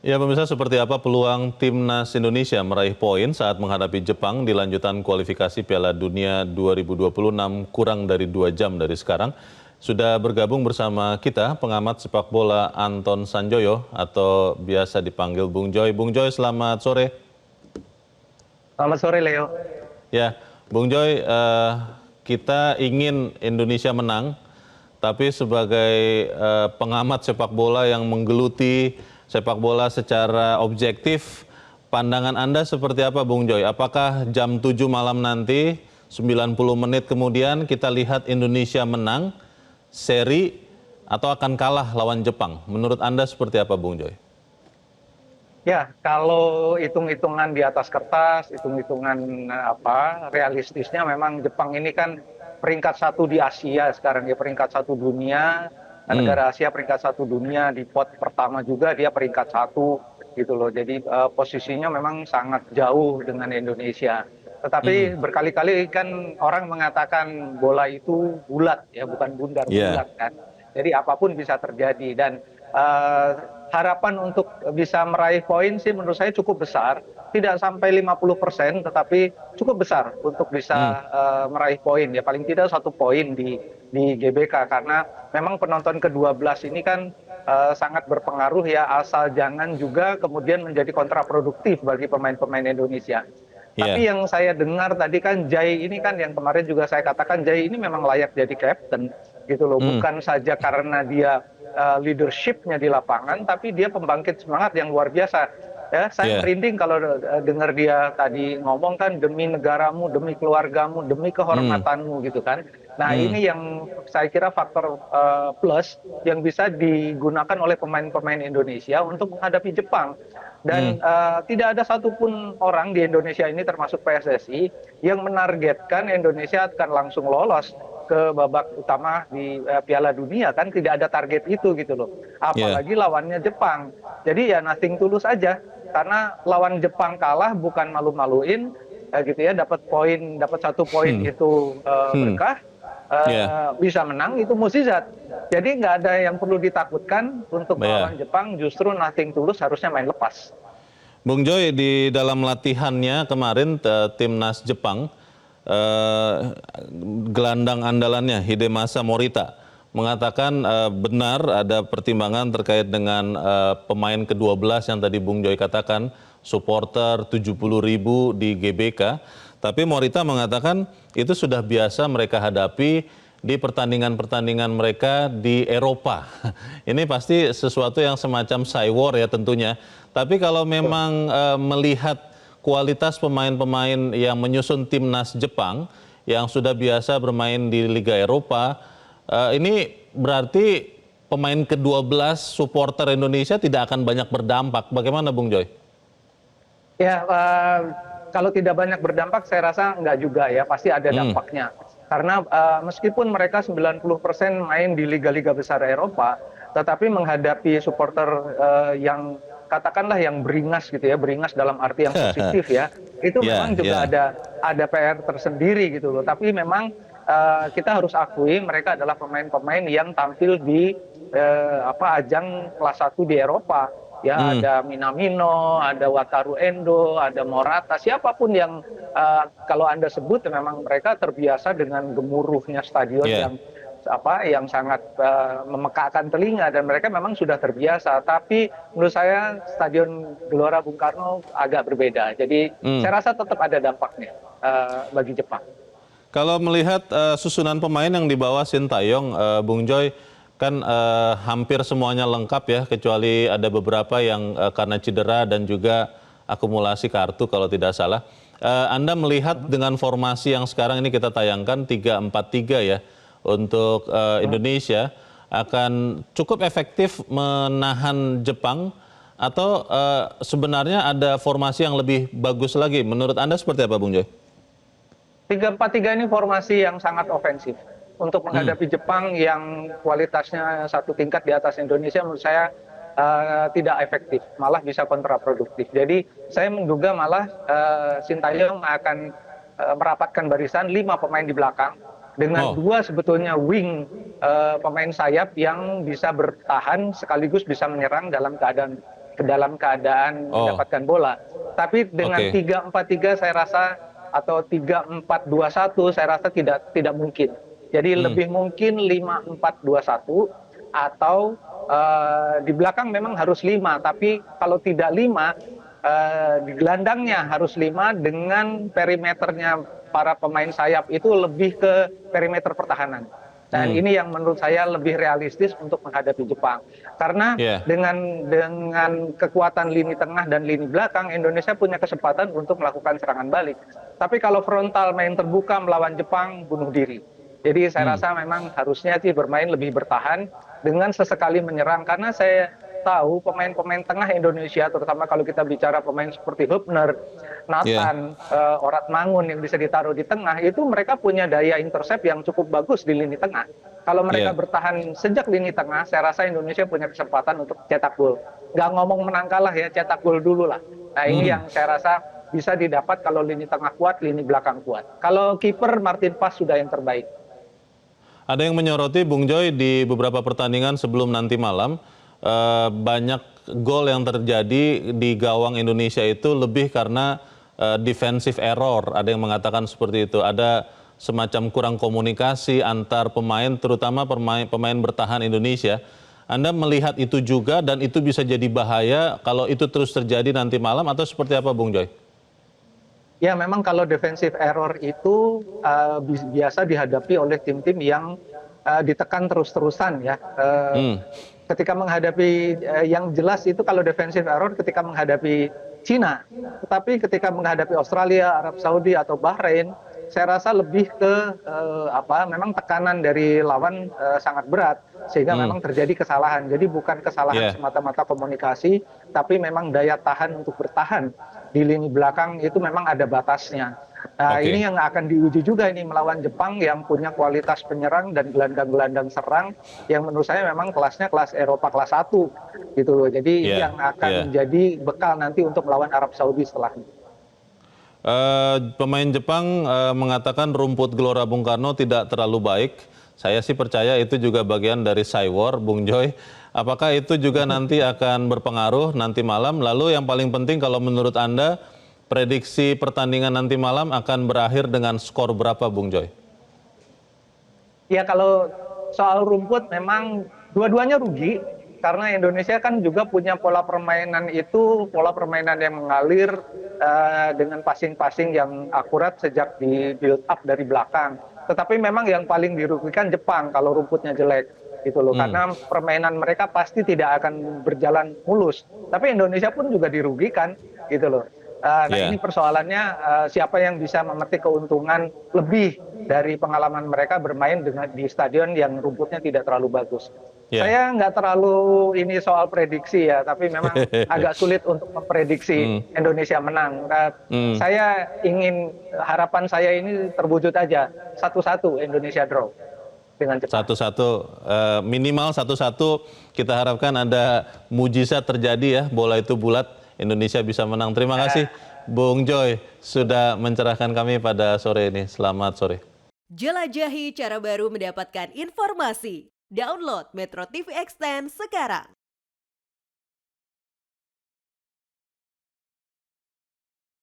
Ya pemirsa, seperti apa peluang timnas Indonesia meraih poin saat menghadapi Jepang di lanjutan kualifikasi Piala Dunia 2026 kurang dari 2 jam dari sekarang? Sudah bergabung bersama kita pengamat sepak bola Anton Sanjoyo atau biasa dipanggil Bung Joy. Bung Joy, selamat sore. Selamat sore, Leo. Ya, Bung Joy, kita ingin Indonesia menang, tapi sebagai pengamat sepak bola yang menggeluti sepak bola secara objektif, pandangan Anda seperti apa, Bung Joy? Apakah jam 7 malam nanti, 90 menit kemudian kita lihat Indonesia menang, seri, atau akan kalah lawan Jepang? Menurut Anda seperti apa, Bung Joy? Ya, kalau hitung-hitungan di atas kertas, hitung-hitungan realistisnya memang Jepang ini kan peringkat 1 di Asia sekarang, ya peringkat 1 dunia, negara Asia peringkat 1 dunia, di pot pertama juga dia peringkat 1 gitu loh. Jadi posisinya memang sangat jauh dengan Indonesia. Tetapi berkali-kali kan orang mengatakan bola itu bulat ya, bukan bundar, Ya, bulat kan. Jadi apapun bisa terjadi dan eh, harapan untuk bisa meraih poin sih menurut saya cukup besar, tidak sampai 50%, tetapi cukup besar untuk bisa meraih poin, ya paling tidak 1 poin di GBK, karena memang penonton ke-12 ini kan sangat berpengaruh ya, asal jangan juga kemudian menjadi kontraproduktif bagi pemain-pemain Indonesia. Tapi ya, yang saya dengar tadi kan Jai ini kan, yang kemarin juga saya katakan Jai ini memang layak jadi kapten gitu loh, bukan saja karena dia leadershipnya di lapangan, tapi dia pembangkit semangat yang luar biasa. Ya, saya ya. merinding kalau dengar dia tadi ngomong kan, demi negaramu, demi keluargamu, demi kehormatanmu gitu kan. Nah ini yang saya kira faktor plus yang bisa digunakan oleh pemain-pemain Indonesia untuk menghadapi Jepang. Dan tidak ada satupun orang di Indonesia ini termasuk PSSI yang menargetkan Indonesia akan langsung lolos ke babak utama di Piala Dunia, kan tidak ada target itu gitu loh. Ya. Apalagi lawannya Jepang. Jadi ya nothing tulus aja. Karena lawan Jepang kalah bukan malu-maluin gitu ya, dapat poin, dapat 1 poin itu Hmm. berkah, Ya. bisa menang itu mukjizat. Jadi nggak ada yang perlu ditakutkan untuk Ya. melawan Jepang, justru nothing tulus, harusnya main lepas. Bung Joy, di dalam latihannya kemarin timnas Jepang, eh, gelandang andalannya Hidemasa Morita mengatakan benar ada pertimbangan terkait dengan pemain ke-12 yang tadi Bung Joy katakan, supporter 70.000 di GBK. Tapi Morita mengatakan itu sudah biasa mereka hadapi di pertandingan-pertandingan mereka di Eropa. Ini pasti sesuatu yang semacam cywar ya tentunya. Tapi kalau memang melihat kualitas pemain-pemain yang menyusun timnas Jepang yang sudah biasa bermain di Liga Eropa, ini berarti pemain ke-12 supporter Indonesia tidak akan banyak berdampak. Bagaimana Bung Joy? Ya, kalau tidak banyak berdampak, saya rasa enggak juga ya, pasti ada dampaknya. Karena meskipun mereka 90% main di liga-liga besar Eropa, tetapi menghadapi supporter yang katakanlah yang beringas gitu ya, beringas dalam arti yang positif ya, itu Ya, memang juga ya, ada PR tersendiri gitu loh. Tapi memang kita harus akui mereka adalah pemain-pemain yang tampil di ajang kelas 1 di Eropa. Ya, ada Minamino, ada Wataru Endo, ada Morata, siapapun yang kalau Anda sebut, memang mereka terbiasa dengan gemuruhnya stadion ya. yang sangat memekakkan telinga, dan mereka memang sudah terbiasa. Tapi menurut saya Stadion Gelora Bung Karno agak berbeda. Jadi saya rasa tetap ada dampaknya bagi Jepang. Kalau melihat susunan pemain yang dibawa Sintayong, Bung Joy, kan hampir semuanya lengkap ya, kecuali ada beberapa yang karena cedera dan juga akumulasi kartu kalau tidak salah. Anda melihat dengan formasi yang sekarang ini kita tayangkan 3-4-3 ya untuk Indonesia, akan cukup efektif menahan Jepang atau sebenarnya ada formasi yang lebih bagus lagi? Menurut Anda seperti apa, Bung Joy? 3-4-3 ini formasi yang sangat ofensif untuk menghadapi Jepang yang kualitasnya 1 tingkat di atas Indonesia. Menurut saya tidak efektif, malah bisa kontraproduktif. Jadi saya menduga malah Sintayong akan merapatkan barisan 5 pemain di belakang dengan Oh, 2 sebetulnya wing pemain sayap yang bisa bertahan sekaligus bisa menyerang dalam keadaan ke dalam keadaan Oh, mendapatkan bola. Tapi dengan oke. 3-4-3 saya rasa atau 3-4-2-1 saya rasa tidak mungkin. Jadi Hmm, lebih mungkin 5-4-2-1 atau di belakang memang harus 5, tapi kalau tidak 5 di gelandangnya harus 5 dengan perimeternya para pemain sayap itu lebih ke perimeter pertahanan. Dan hmm, ini yang menurut saya lebih realistis untuk menghadapi Jepang. Karena ya, dengan kekuatan lini tengah dan lini belakang, Indonesia punya kesempatan untuk melakukan serangan balik. Tapi kalau frontal main terbuka melawan Jepang, bunuh diri. Jadi saya hmm, rasa memang harusnya sih bermain lebih bertahan dengan sesekali menyerang. Karena saya tahu pemain-pemain tengah Indonesia, terutama kalau kita bicara pemain seperti Hübner, ya, Nathan, Orat Mangun yang bisa ditaruh di tengah, itu mereka punya daya intercept yang cukup bagus di lini tengah. Kalau mereka ya. bertahan sejak lini tengah, saya rasa Indonesia punya kesempatan untuk cetak gol. Nggak ngomong menang kalah ya, cetak gol dulu lah. Nah ini Hmm. yang saya rasa bisa didapat kalau lini tengah kuat, lini belakang kuat. Kalau kiper Martin Paes sudah yang terbaik. Ada yang menyoroti Bung Joy di beberapa pertandingan sebelum nanti malam, banyak gol yang terjadi di gawang Indonesia itu lebih karena defensive error. Ada yang mengatakan seperti itu. Ada semacam kurang komunikasi antar pemain, terutama pemain bertahan Indonesia. Anda melihat itu juga dan itu bisa jadi bahaya kalau itu terus terjadi nanti malam atau seperti apa Bung Joy? Ya, memang kalau defensive error itu biasa dihadapi oleh tim-tim yang ditekan terus-terusan ya. Hmm, Ketika menghadapi yang jelas itu kalau defensive error ketika menghadapi Cina, tetapi ketika menghadapi Australia, Arab Saudi atau Bahrain, saya rasa lebih ke memang tekanan dari lawan sangat berat sehingga hmm, memang terjadi kesalahan. Jadi bukan kesalahan ya, semata-mata komunikasi, tapi memang daya tahan untuk bertahan di lini belakang itu memang ada batasnya. Nah, ini oke, yang akan diuji juga ini melawan Jepang yang punya kualitas penyerang dan gelandang-gelandang serang yang menurut saya memang kelasnya kelas Eropa kelas 1 gitu loh. Jadi ini yang ya, akan ya. menjadi bekal nanti untuk melawan Arab Saudi setelahnya. Pemain Jepang mengatakan rumput Gelora Bung Karno tidak terlalu baik. Saya sih percaya itu juga bagian dari Cywar, Bung Joy. Apakah itu juga nanti akan berpengaruh nanti malam? Lalu yang paling penting kalau menurut Anda, prediksi pertandingan nanti malam akan berakhir dengan skor berapa, Bung Joy? Ya kalau soal rumput memang dua-duanya rugi karena Indonesia kan juga punya pola permainan itu pola permainan yang mengalir dengan passing-passing yang akurat sejak di build up dari belakang. Tetapi memang yang paling dirugikan Jepang kalau rumputnya jelek gitu loh Hmm, karena permainan mereka pasti tidak akan berjalan mulus. Tapi Indonesia pun juga dirugikan gitu loh. Nah ini ya, persoalannya siapa yang bisa memetik keuntungan lebih dari pengalaman mereka bermain di stadion yang rumputnya tidak terlalu bagus. ya. Saya nggak terlalu ini soal prediksi ya, tapi memang agak sulit untuk memprediksi Hmm, Indonesia menang. hmm. Saya ingin harapan saya ini terwujud aja 1-1 Indonesia draw dengan Jepang. Satu-satu, minimal satu-satu kita harapkan ada mujizat terjadi ya, bola itu bulat, Indonesia bisa menang. Terima kasih Bung Joy sudah mencerahkan kami pada sore ini. Selamat sore. Jelajahi cara baru mendapatkan informasi. Download Metro TV Extend sekarang.